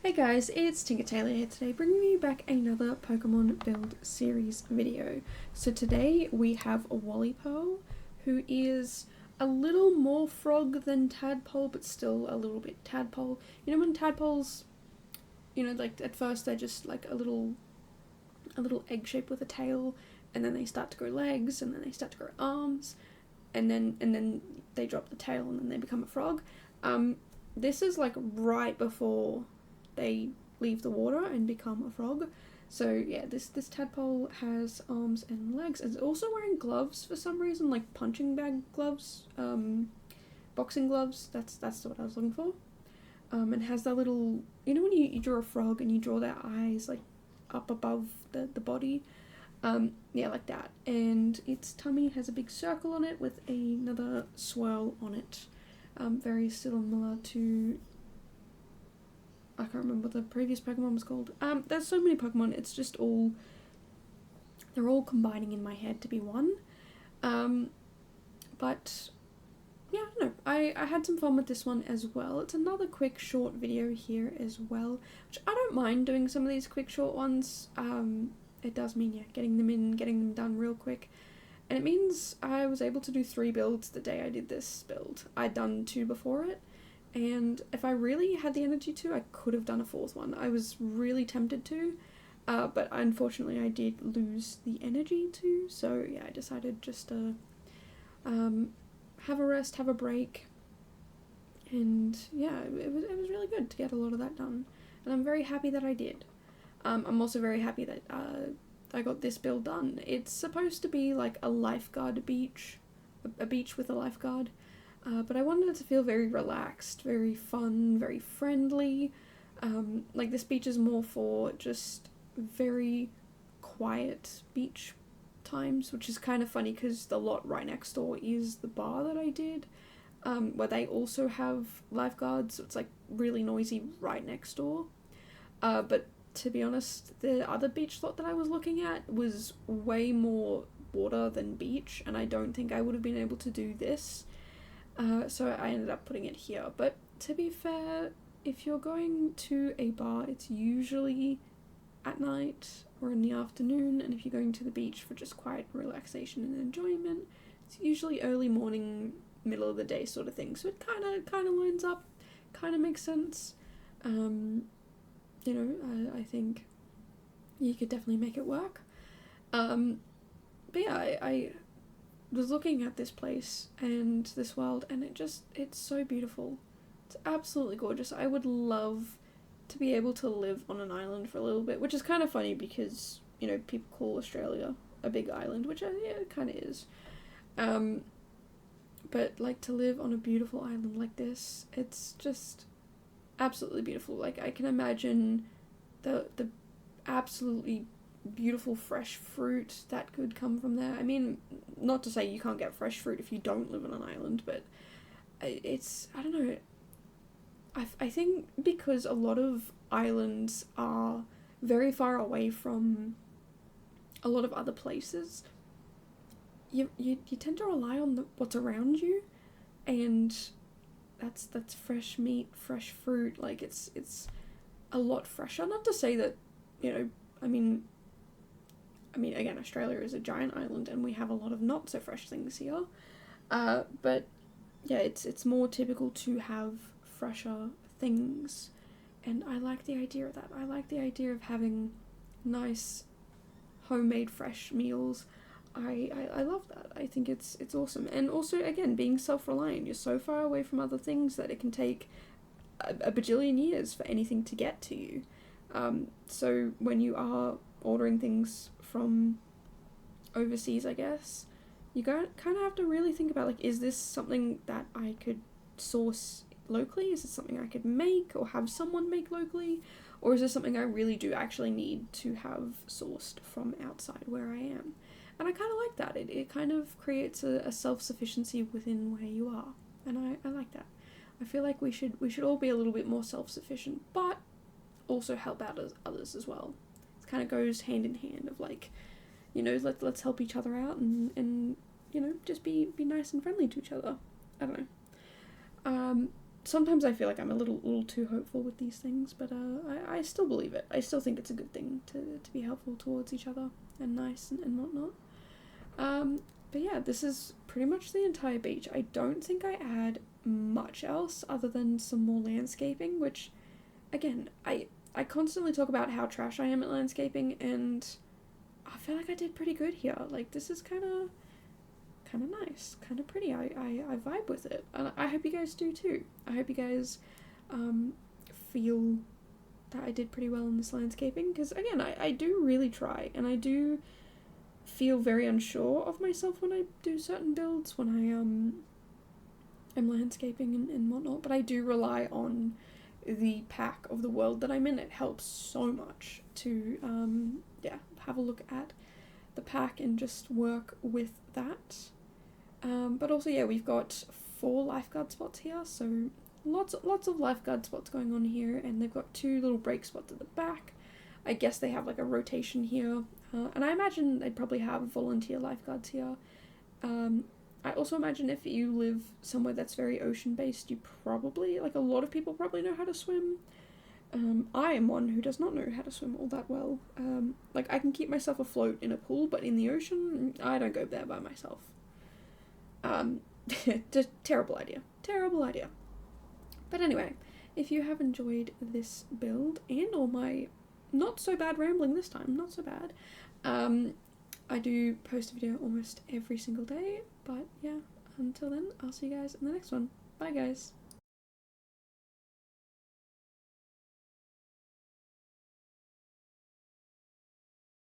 Hey guys, it's Tinker Taylor here today, bringing you back another Pokemon build series video. So today we have a Poliwhirl, who is a little more frog than tadpole, but still a little bit tadpole. You know when tadpoles, like at first they're just like a little egg shape with a tail, and then they start to grow legs, and then they start to grow arms, and then they drop the tail, and then they become a frog. This is like right before they leave the water and become a frog. So yeah, this tadpole has arms and legs. It's also wearing gloves for some reason, like punching bag gloves, boxing gloves. That's what I was looking for. And has that little, when you draw a frog and you draw their eyes like up above the body. Yeah, like that. And its tummy has a big circle on it with another swirl on it. Very similar to, I can't remember what the previous Pokemon was called. There's so many Pokemon, it's just they're all combining in my head to be one. But yeah, no, I had some fun with this one as well. It's another quick short video here as well, which I don't mind doing some of these quick short ones. It does mean, yeah, getting them done real quick. And it means I was able to do 3 builds the day I did this build. I'd done 2 before it, and if I really had the energy to, I could have done a 4th one. I was really tempted to, but unfortunately I did lose the energy to, so yeah, I decided just to have a rest, have a break, and yeah, it was really good to get a lot of that done, and I'm very happy that I did. I'm also very happy that I got this build done. It's supposed to be like a lifeguard beach, a beach with a lifeguard, but I wanted it to feel very relaxed, very fun, very friendly. Like this beach is more for just very quiet beach times, which is kind of funny because the lot right next door is the bar that I did, where they also have lifeguards, so it's like really noisy right next door. But to be honest, the other beach lot that I was looking at was way more water than beach, and I don't think I would have been able to do this. So I ended up putting it here. But to be fair, if you're going to a bar, it's usually at night or in the afternoon, and if you're going to the beach for just quiet relaxation and enjoyment, it's usually early morning, middle of the day sort of thing. So it kind of lines up, kind of makes sense. I think you could definitely make it work. But yeah, I was looking at this place and this world, and it's so beautiful. It's absolutely gorgeous. I would love to be able to live on an island for a little bit, which is kind of funny because, people call Australia a big island, which yeah, it kind of is. But like to live on a beautiful island like this, it's just absolutely beautiful. Like I can imagine the absolutely beautiful fresh fruit that could come from there. I mean, not to say you can't get fresh fruit if you don't live on an island, but it's, I don't know, I think because a lot of islands are very far away from a lot of other places, you tend to rely on what's around you, and that's fresh meat, fresh fruit. Like it's a lot fresher. Not to say that, I mean again, Australia is a giant island and we have a lot of not so fresh things here. But yeah, it's more typical to have fresher things, and I like the idea of that. I like the idea of having nice homemade fresh meals. I love that. I think it's awesome. And also, again, being self-reliant. You're so far away from other things that it can take a bajillion years for anything to get to you. So when you are ordering things from overseas, I guess, you kind of have to really think about, like, is this something that I could source locally? Is it something I could make or have someone make locally? Or is this something I really do actually need to have sourced from outside where I am? And I kind of like that. It kind of creates a self-sufficiency within where you are. And I like that. I feel like we should all be a little bit more self-sufficient, but also help out others as well. It kind of goes hand in hand of like, let's help each other out and just be nice and friendly to each other. I don't know. sometimes I feel like I'm a little too hopeful with these things, but I still believe it. I still think it's a good thing to be helpful towards each other and nice and whatnot. But yeah, this is pretty much the entire beach. I don't think I add much else other than some more landscaping, which, again, I constantly talk about how trash I am at landscaping, and I feel like I did pretty good here. Like, this is kind of nice, kind of pretty. I vibe with it, and I hope you guys do too. I hope you guys feel that I did pretty well in this landscaping, because again, I do really try, and I do feel very unsure of myself when I do certain builds, when I am landscaping and whatnot, but I do rely on the pack of the world that I'm in. It helps so much to have a look at the pack and just work with that. But also, yeah, we've got 4 lifeguard spots here, so lots of lifeguard spots going on here, and they've got 2 little break spots at the back. I guess they have like a rotation here, and I imagine they'd probably have volunteer lifeguards here. I also imagine if you live somewhere that's very ocean-based, you probably, like a lot of people probably know how to swim. I am one who does not know how to swim all that well. Like, I can keep myself afloat in a pool, but in the ocean, I don't go there by myself. Just terrible idea. Terrible idea. But anyway, if you have enjoyed this build and or my not so bad rambling this time, not so bad, I do post a video almost every single day, but yeah, until then, I'll see you guys in the next one. Bye guys.